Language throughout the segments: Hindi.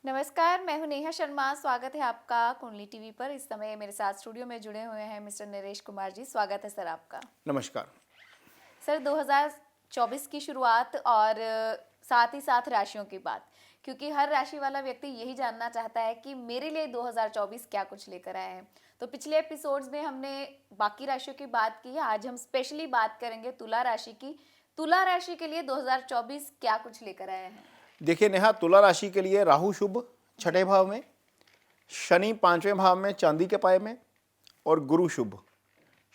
नमस्कार, मैं हूं नेहा शर्मा। स्वागत है आपका कुंडली टीवी पर। इस समय मेरे साथ स्टूडियो में जुड़े हुए हैं मिस्टर नरेश कुमार जी। स्वागत है सर आपका। नमस्कार। सर 2024 की शुरुआत और साथ ही साथ राशियों की बात, क्योंकि हर राशि वाला व्यक्ति यही जानना चाहता है कि मेरे लिए 2024 क्या कुछ लेकर आए हैं। तो पिछले एपिसोड्स में हमने बाकी राशियों की बात की है, आज हम स्पेशली बात करेंगे तुला राशि की। तुला राशि के लिए 2024 क्या कुछ लेकर आए हैं? देखिए नेहा, तुला राशि के लिए राहु शुभ जी। छठे भाव में, शनि पांचवें भाव में चांदी के पाए में और गुरु शुभ।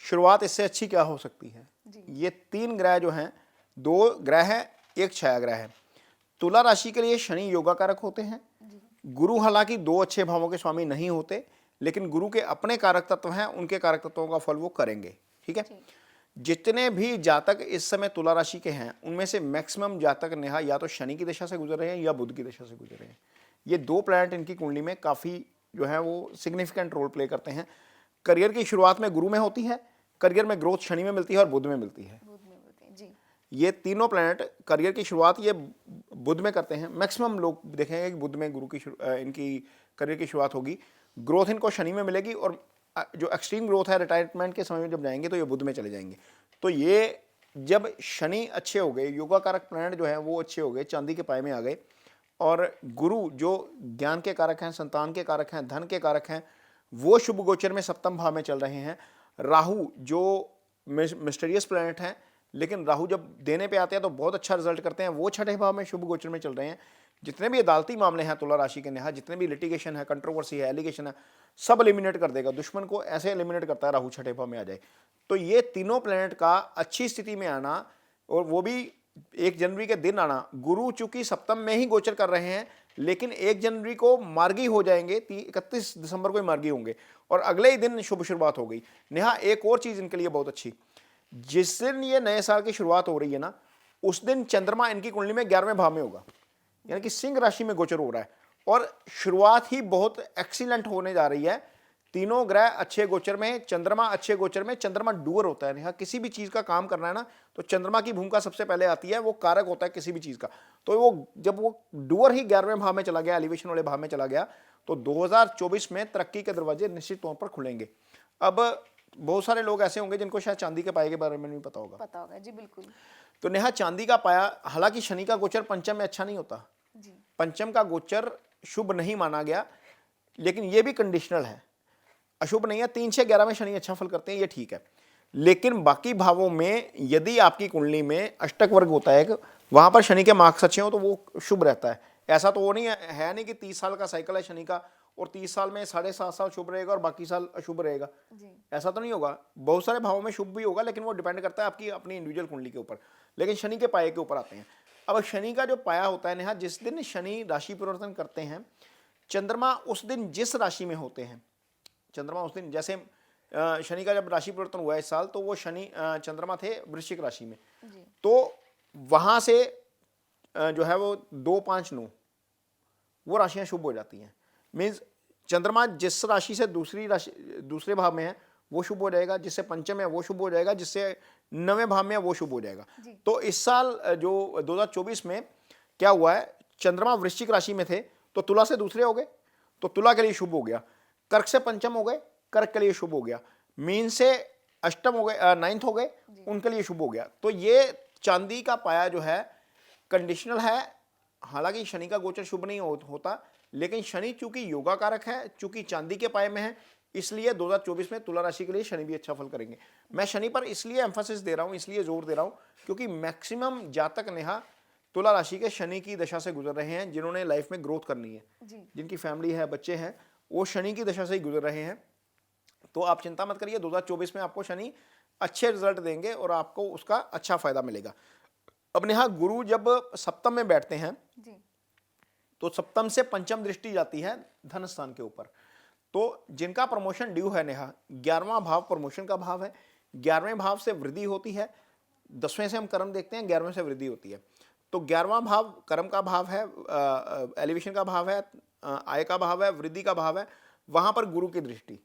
शुरुआत इससे अच्छी क्या हो सकती है। जी। ये तीन ग्रह जो हैं, दो ग्रह हैं, एक छाया ग्रह है। तुला राशि के लिए शनि योगा कारक होते हैं। जी। गुरु हालांकि दो अच्छे भावों के स्वामी नहीं होते, लेकिन गुरु के अपने कारक तत्व हैं, उनके कारक तत्वों का फल वो करेंगे। ठीक है। जी। जितने भी जातक इस समय तुला राशि के हैं, उनमें से मैक्सिमम जातक नेहा या तो शनि की दशा से गुजर रहे हैं या बुध की दशा से गुजर रहे हैं। ये दो प्लैनेट इनकी कुंडली में काफ़ी जो है वो सिग्निफिकेंट रोल प्ले करते हैं। करियर की शुरुआत में गुरु में होती है, करियर में ग्रोथ शनि में मिलती है और बुध में मिलती है। बुध में होते हैं जी। ये तीनों प्लैनेट करियर की शुरुआत ये बुध में करते हैं। मैक्सिमम लोग देखेंगे कि बुध में गुरु की इनकी करियर की शुरुआत होगी। ग्रोथ इनको शनि में मिलेगी और जो एक्सट्रीम ग्रोथ है रिटायरमेंट के समय में जब जाएंगे तो ये बुध में चले जाएंगे। तो ये जब शनि अच्छे हो गए, योगा कारक प्लैनेट जो है वो अच्छे हो गए, चांदी के पाए में आ गए, और गुरु जो ज्ञान के कारक हैं, संतान के कारक हैं, धन के कारक हैं, वो शुभ गोचर में सप्तम भाव में चल रहे हैं। राहु जो मिस्टीरियस प्लैनेट हैं, लेकिन राहु जब देने पे आते हैं तो बहुत अच्छा रिजल्ट करते हैं, वो छठे भाव में शुभ गोचर में चल रहे हैं। जितने भी अदालती मामले हैं तुला राशि के नेहा, जितने भी लिटिगेशन है, कंट्रोवर्सी है, एलिगेशन है, सब एलिमिनेट कर देगा। दुश्मन को ऐसे एलिमिनेट करता है राहु छठे भाव में आ जाए। तो ये तीनों प्लैनेट का अच्छी स्थिति में आना, और वो भी 1 जनवरी के दिन आना। गुरु चूंकि सप्तम में ही गोचर कर रहे हैं, लेकिन 1 जनवरी को मार्गी हो जाएंगे, 31 दिसंबर को ही मार्गी होंगे और अगले ही दिन शुभ शुरुआत हो गई। नेहा, एक और चीज इनके लिए बहुत अच्छी, जिस दिन ये नए साल की शुरुआत हो रही है ना, उस दिन चंद्रमा इनकी कुंडली में 11वें भाव में होगा, यानी कि सिंह राशि में गोचर हो रहा है और शुरुआत ही बहुत एक्सीलेंट होने जा रही है। तीनों ग्रह अच्छे गोचर में, चंद्रमा अच्छे गोचर में। चंद्रमा डूअर होता है नेहा, किसी भी चीज का काम करना है ना तो चंद्रमा की भूमिका सबसे पहले आती है, वो कारक होता है किसी भी चीज का। तो वो जब वो डूअर ही 11वें भाव में चला गया, एलिवेशन वाले भाव में चला गया, तो 2024 में तरक्की के दरवाजे निश्चित तौर पर खुलेंगे। अब बहुत सारे लोग ऐसे होंगे जिनको शायद चांदी के पाए के बारे में नहीं पता होगा। पता होगा जी, बिल्कुल। तो नेहा, चांदी का पाया, हालांकि शनि का गोचर पंचम में अच्छा नहीं होता, जी। पंचम का गोचर शुभ नहीं माना गया, लेकिन यह भी कंडीशनल है, अशुभ नहीं है। 3 से 11 में शनि अच्छा फल करते हैं, ये ठीक है। लेकिन बाकी भावों में यदि आपकी कुंडली में अष्टक वर्ग होता है, वहां पर शनि के मार्क्स अच्छे हो तो वो शुभ रहता है। ऐसा तो वो नहीं है नहीं कि 30 साल का साइकिल है शनि का और 30 साल में 7.5 साल शुभ रहेगा और बाकी साल अशुभ रहेगा। जी। ऐसा तो नहीं होगा। बहुत सारे भावों में शुभ भी होगा, लेकिन वो डिपेंड करता है आपकी अपनी इंडिविजुअल कुंडली के ऊपर। लेकिन शनि के पाए के ऊपर आते हैं। अब शनि का जो पाया होता है नेहा, जिस दिन शनि राशि परिवर्तन करते हैं, चंद्रमा उस दिन जिस राशि में होते हैं, चंद्रमा उस दिन, जैसे शनि का जब राशि परिवर्तन हुआ इस साल, तो वो शनि चंद्रमा थे वृश्चिक राशि में। जी। तो वहां से जो है वो 2, 5, 9 वो राशियां शुभ हो जाती हैं। मीन्स चंद्रमा जिस राशि से दूसरे भाव में है वो शुभ हो जाएगा, जिससे पंचम है वो शुभ हो जाएगा, जिससे 9वें भाव में है वो शुभ हो जाएगा। तो इस साल जो 2024 में क्या हुआ है, चंद्रमा वृश्चिक राशि में थे तो तुला से दूसरे हो गए, तो तुला के लिए शुभ हो गया। कर्क से पंचम हो गए, कर्क के लिए शुभ हो गया। मीन से अष्टम हो गए, 9th हो गए, उनके लिए शुभ हो गया। तो ये चांदी का पाया जो है कंडीशनल है। हालांकि शनि का गोचर शुभ नहीं होता, लेकिन शनि चूंकि योगा कारक है, चूंकि चांदी के पाए में है, इसलिए 2024 में तुला राशि के लिए शनि भी अच्छा फल करेंगे। मैं शनि पर इसलिए एम्फोसिस दे रहा हूं, इसलिए जोर दे रहा हूं, क्योंकि मैक्सिमम जातक नेहा तुला राशि के शनि की दशा से गुजर रहे हैं, जिन्होंने लाइफ में ग्रोथ करनी है, जिनकी फैमिली है, बच्चे हैं, वो शनि की दशा से ही गुजर रहे हैं। तो आप चिंता मत करिए, 2024 में आपको शनि अच्छे रिजल्ट देंगे और आपको उसका अच्छा फायदा मिलेगा। अब नेहा, गुरु जब सप्तम में बैठते हैं जी। तो सप्तम से पंचम दृष्टि जाती है धन स्थान के ऊपर। तो जिनका प्रमोशन ड्यू है नेहा, 11वां भाव प्रमोशन का भाव है, 11वें भाव से वृद्धि होती है। 10वें से हम कर्म देखते हैं, 11वें से वृद्धि होती है। तो 11वां भाव कर्म का भाव है, एलिवेशन का भाव है, आय का भाव है, वृद्धि का भाव है। वहां पर गुरु की दृष्टि,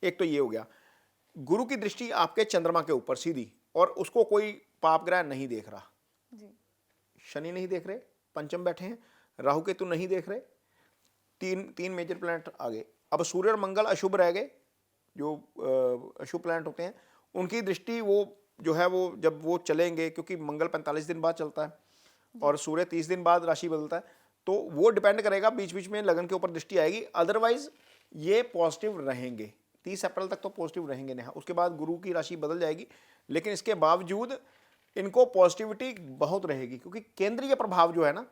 एक तो ये हो गया, गुरु की दृष्टि आपके चंद्रमा के ऊपर सीधी, और उसको कोई पाप ग्रह नहीं देख रहा। जी। शनि नहीं देख रहे, पंचम बैठे हैं, राहु केतु नहीं देख रहे, तीन मेजर प्लैनेट आ गए। अब सूर्य और मंगल अशुभ रह गए, जो अशुभ प्लैनेट होते हैं उनकी दृष्टि वो जो है वो जब वो चलेंगे, क्योंकि मंगल 45 दिन बाद चलता है और सूर्य 30 दिन बाद राशि बदलता है, तो वो डिपेंड करेगा, बीच बीच में लगन के ऊपर दृष्टि आएगी। अदरवाइज ये पॉजिटिव रहेंगे, 30 अप्रैल तक तो पॉजिटिव रहेंगे नेहा, उसके बाद गुरु की राशि बदल जाएगी, लेकिन इसके बावजूद इनको पॉजिटिविटी बहुत रहेगी, क्योंकि केंद्रीय प्रभाव जो है ना,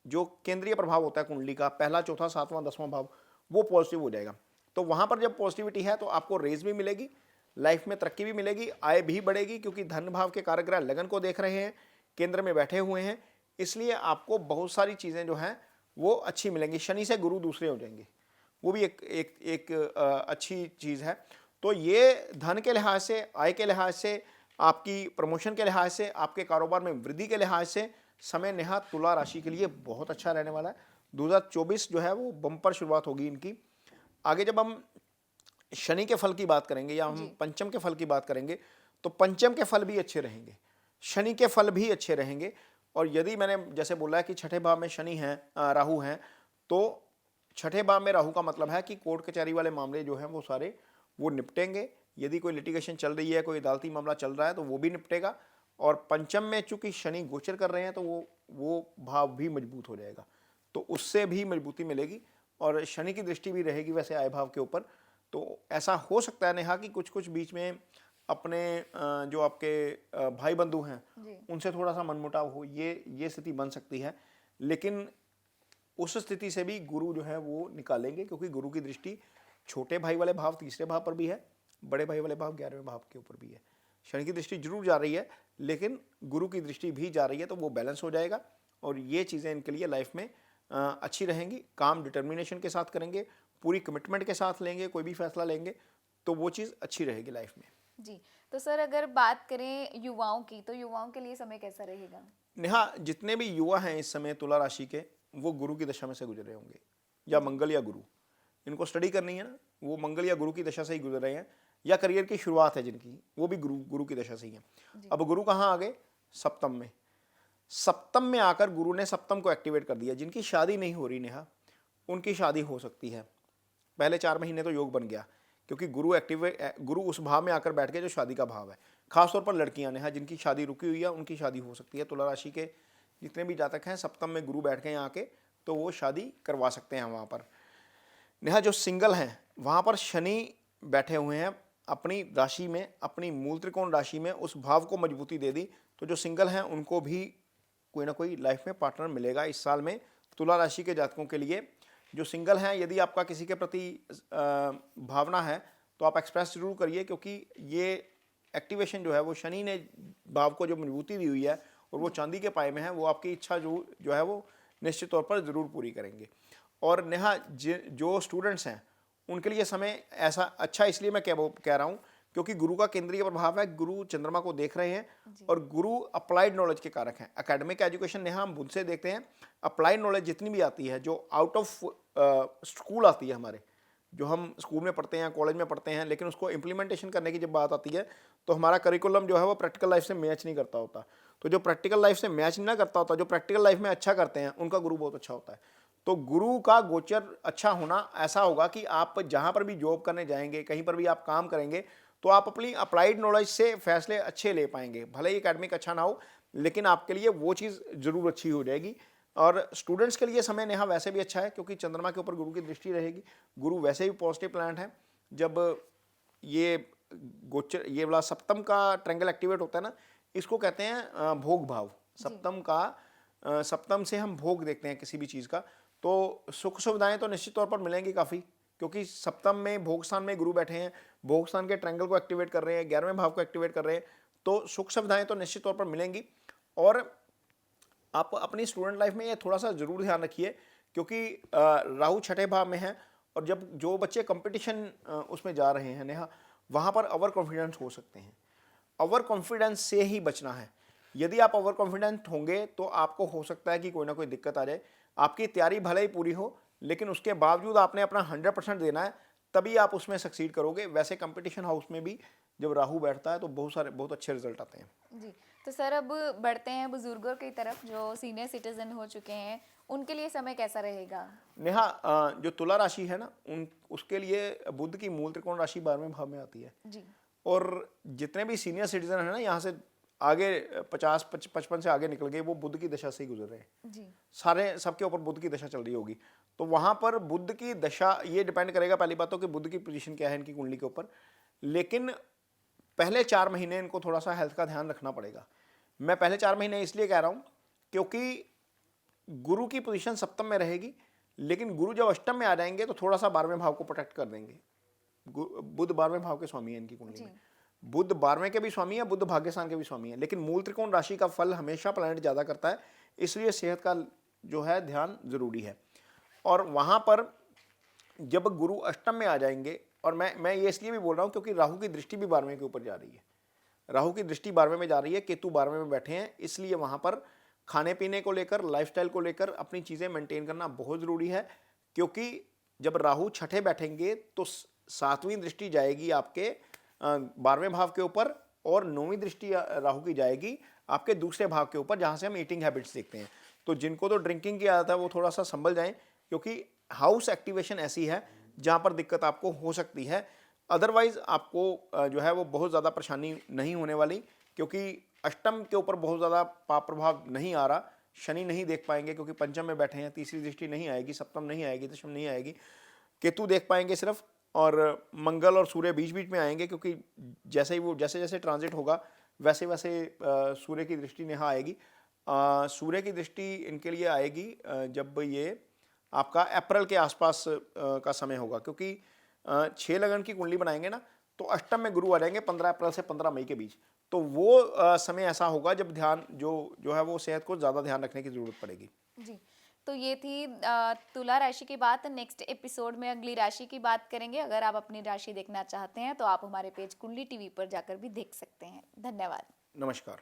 जो केंद्रीय प्रभाव होता है कुंडली का, पहला, चौथा, सातवां, 10वां भाव, वो पॉजिटिव हो जाएगा। तो वहां पर जब पॉजिटिविटी है तो आपको रेज भी मिलेगी, लाइफ में तरक्की भी मिलेगी, आय भी बढ़ेगी, क्योंकि धन भाव के कारक ग्रह लगन को देख रहे हैं, केंद्र में बैठे हुए हैं, इसलिए आपको बहुत सारी चीज़ें जो हैं वो अच्छी मिलेंगी। शनि से गुरु दूसरे हो जाएंगे, वो भी एक अच्छी चीज़ है। तो ये धन के लिहाज से, आय के लिहाज से, आपकी प्रमोशन के लिहाज से, आपके कारोबार में वृद्धि के लिहाज से समय नेहा तुला राशि के लिए बहुत अच्छा रहने वाला है। 2024 जो है वो बम्पर शुरुआत होगी इनकी। आगे जब हम शनि के फल की बात करेंगे या हम पंचम के फल की बात करेंगे, तो पंचम के फल भी अच्छे रहेंगे, शनि के फल भी अच्छे रहेंगे। और यदि मैंने जैसे बोला है कि छठे भाव में शनि है, राहु हैं, तो छठे भाव में राहु का मतलब है कि कोर्ट कचहरी वाले मामले जो हैं वो सारे वो निपटेंगे। यदि कोई लिटिगेशन चल रही है, कोई अदालती मामला चल रहा है, तो वो भी निपटेगा। और पंचम में चूंकि शनि गोचर कर रहे हैं, तो वो भाव भी मजबूत हो जाएगा, तो उससे भी मजबूती मिलेगी। और शनि की दृष्टि भी रहेगी वैसे आय भाव के ऊपर। तो ऐसा हो सकता है नेहा कि कुछ कुछ बीच में अपने जो आपके भाई बंधु हैं उनसे थोड़ा सा मनमुटाव हो, ये स्थिति बन सकती है, लेकिन उस स्थिति से भी गुरु जो है वो निकालेंगे, क्योंकि गुरु की दृष्टि छोटे भाई वाले भाव तीसरे भाव पर भी है, बड़े भाई वाले भाव 11वें भाव के ऊपर भी है। शनि की दृष्टि जरूर जा रही है, लेकिन गुरु की दृष्टि भी जा रही है, तो वो बैलेंस हो जाएगा और ये चीज़ें इनके लिए लाइफ में अच्छी रहेंगी। काम डिटर्मिनेशन के साथ करेंगे, पूरी कमिटमेंट के साथ लेंगे, कोई भी फैसला लेंगे तो वो चीज़ अच्छी रहेगी लाइफ में। जी, तो सर अगर बात करें युवाओं की, तो युवाओं के लिए समय कैसा रहेगा? नेहा, जितने भी युवा हैं इस समय तुला राशि के, वो गुरु की दशा में से गुजरे होंगे, या मंगल या गुरु, इनको स्टडी करनी है ना, वो मंगल या गुरु की दशा से ही गुजर रहे हैं, या करियर की शुरुआत है जिनकी, वो भी गुरु की दशा से ही है। अब गुरु कहाँ आ गए? सप्तम में। सप्तम में आकर गुरु ने सप्तम को एक्टिवेट कर दिया। जिनकी शादी नहीं हो रही नेहा, उनकी शादी हो सकती है। पहले 4 महीने तो योग बन गया, क्योंकि गुरु उस भाव में आकर बैठ गए जो शादी का भाव है। खासतौर पर लड़कियां नेहा, जिनकी शादी रुकी हुई है, उनकी शादी हो सकती है। तुला राशि के जितने भी जातक हैं, सप्तम में गुरु बैठ गए यहाँ आके, तो वो शादी करवा सकते हैं वहाँ पर। नेहा, जो सिंगल हैं वहाँ पर शनि बैठे हुए हैं अपनी राशि में, अपनी मूल त्रिकोण राशि में, उस भाव को मजबूती दे दी, तो जो सिंगल हैं उनको भी कोई ना कोई लाइफ में पार्टनर मिलेगा इस साल में। तुला राशि के जातकों के लिए जो सिंगल हैं, यदि आपका किसी के प्रति भावना है तो आप एक्सप्रेस जरूर करिए, क्योंकि ये एक्टिवेशन जो है वो शनि ने भाव को जो मजबूती दी हुई है और वो चांदी के पाए में है, वो आपकी इच्छा जो है वो निश्चित तौर पर ज़रूर पूरी करेंगे। और नेहा, जो स्टूडेंट्स हैं उनके लिए समय ऐसा अच्छा इसलिए मैं कह रहा हूँ, क्योंकि गुरु का केंद्रीय प्रभाव है, गुरु चंद्रमा को देख रहे हैं, और गुरु अप्लाइड नॉलेज के कारक हैं। एकेडमिक एजुकेशन नेहा हम उनसे देखते हैं, अप्लाइड नॉलेज जितनी भी आती है, जो आउट ऑफ स्कूल आती है हमारे, जो हम स्कूल में पढ़ते हैं, कॉलेज में पढ़ते हैं, लेकिन उसको इम्प्लीमेंटेशन करने की जब बात आती है, तो हमारा करिकुलम जो है वो प्रैक्टिकल लाइफ से मैच नहीं करता होता। तो जो प्रैक्टिकल लाइफ से मैच नहीं करता होता, जो प्रैक्टिकल लाइफ में अच्छा करते हैं, उनका गुरु बहुत अच्छा होता है। तो गुरु का गोचर अच्छा होना ऐसा होगा कि आप जहाँ पर भी जॉब करने जाएंगे, कहीं पर भी आप काम करेंगे, तो आप अपनी अप्लाइड नॉलेज से फैसले अच्छे ले पाएंगे। भले ही एकेडमिक अच्छा ना हो, लेकिन आपके लिए वो चीज़ ज़रूर अच्छी हो जाएगी। और स्टूडेंट्स के लिए समय नेहा वैसे भी अच्छा है, क्योंकि चंद्रमा के ऊपर गुरु की दृष्टि रहेगी। गुरु वैसे भी पॉजिटिव प्लैनेट है। जब ये गोचर, ये वाला सप्तम का ट्रायंगल एक्टिवेट होता है ना, इसको कहते हैं भोग भाव। सप्तम से हम भोग देखते हैं किसी भी चीज़ का, तो सुख सुविधाएं तो निश्चित तौर पर मिलेंगी काफ़ी, क्योंकि सप्तम में भोग स्थान में गुरु बैठे हैं, भोग स्थान के ट्रायंगल को एक्टिवेट कर रहे हैं, 11वें भाव को एक्टिवेट कर रहे हैं, तो सुख सुविधाएं तो निश्चित तौर पर मिलेंगी। और आप अपनी स्टूडेंट लाइफ में ये थोड़ा सा जरूर ध्यान रखिए, क्योंकि राहु छठे भाव में है, और जब जो बच्चे कंपटीशन उसमें जा रहे हैं नेहा, वहाँ पर ओवर कॉन्फिडेंस हो सकते हैं। ओवर कॉन्फिडेंस से ही बचना है। यदि आप ओवर कॉन्फिडेंट होंगे तो आपको हो सकता है कि कोई ना कोई दिक्कत आ जाए। आपकी तैयारी भले ही पूरी हो, लेकिन उसके बावजूद आपने अपना 100% देना है, तभी आप उसमें सक्सीड करोगे। वैसे कंपटीशन हाउस में भी जब राहु बैठता है तो बहुत अच्छे रिजल्ट आते हैं। जी, तो सर अब बढ़ते हैं बुजुर्गों की तरफ, जो सीनियर सिटीजन हो चुके हैं, उनके लिए समय कैसा रहेगा? नेहा, जो तुला राशि है ना, उन उसके लिए बुध की मूल त्रिकोण राशि 12वें भाव में आती है। जी। और जितने भी सीनियर सिटीजन है ना, यहाँ से आगे 50-55 से आगे निकल गए, वो बुध की दशा से ही गुजर रहे हैं। जी। सारे सबके ऊपर बुध की दशा चल रही होगी। तो वहाँ पर बुध की दशा, ये डिपेंड करेगा पहली बात तो कि बुध की पोजीशन क्या है इनकी कुंडली के ऊपर। लेकिन पहले 4 महीने इनको थोड़ा सा हेल्थ का ध्यान रखना पड़ेगा। मैं पहले 4 महीने इसलिए कह रहा हूँ क्योंकि गुरु की पोजीशन सप्तम में रहेगी, लेकिन गुरु जब अष्टम में आ जाएंगे तो थोड़ा सा 12वें भाव को प्रोटेक्ट कर देंगे। बुध 12वें भाव के स्वामी है इनकी कुंडली में। बुध 12वें के भी स्वामी है, बुध भाग्यस्थान के भी स्वामी है, लेकिन मूल त्रिकोण राशि का फल हमेशा प्लैनेट ज़्यादा करता है, इसलिए सेहत का जो है ध्यान जरूरी है। और वहाँ पर जब गुरु अष्टम में आ जाएंगे, और मैं ये इसलिए भी बोल रहा हूँ क्योंकि राहु की दृष्टि भी 12वें के ऊपर जा रही है। राहु की दृष्टि 12वें में जा रही है, केतु 12वें में बैठे हैं, इसलिए वहाँ पर खाने पीने को लेकर, लाइफस्टाइल को लेकर अपनी चीज़ें मेंटेन करना बहुत ज़रूरी है। क्योंकि जब राहु छठे बैठेंगे तो 7वीं दृष्टि जाएगी आपके 12वें भाव के ऊपर, और 9वीं दृष्टि राहु की जाएगी आपके दूसरे भाव के ऊपर, जहाँ से हम ईटिंग हैबिट्स देखते हैं। तो जिनको तो ड्रिंकिंग की आदत है वो थोड़ा सा संभल जाएं, क्योंकि हाउस एक्टिवेशन ऐसी है जहाँ पर दिक्कत आपको हो सकती है। अदरवाइज आपको जो है वो बहुत ज़्यादा परेशानी नहीं होने वाली, क्योंकि अष्टम के ऊपर बहुत ज़्यादा पाप प्रभाव नहीं आ रहा। शनि नहीं देख पाएंगे क्योंकि पंचम में बैठे हैं, तीसरी दृष्टि नहीं आएगी, सप्तम नहीं आएगी, दशम नहीं आएगी। केतु देख पाएंगे सिर्फ, और मंगल और सूर्य बीच बीच में आएंगे, क्योंकि जैसे ही वो जैसे जैसे ट्रांजिट होगा वैसे वैसे सूर्य की दृष्टि नेहा आएगी। सूर्य की दृष्टि इनके लिए आएगी जब ये आपका अप्रैल के आसपास का समय होगा, क्योंकि 6 लगन की कुंडली बनाएंगे ना, तो अष्टम में गुरु आ जाएंगे 15 अप्रैल से 15 मई के बीच। तो वो समय ऐसा होगा जब ध्यान जो है वो सेहत को ज़्यादा ध्यान रखने की ज़रूरत पड़ेगी। जी। तो ये थी तुला राशि की बात। नेक्स्ट एपिसोड में अगली राशि की बात करेंगे। अगर आप अपनी राशि देखना चाहते हैं तो आप हमारे पेज कुंडली टीवी पर जाकर भी देख सकते हैं। धन्यवाद। नमस्कार।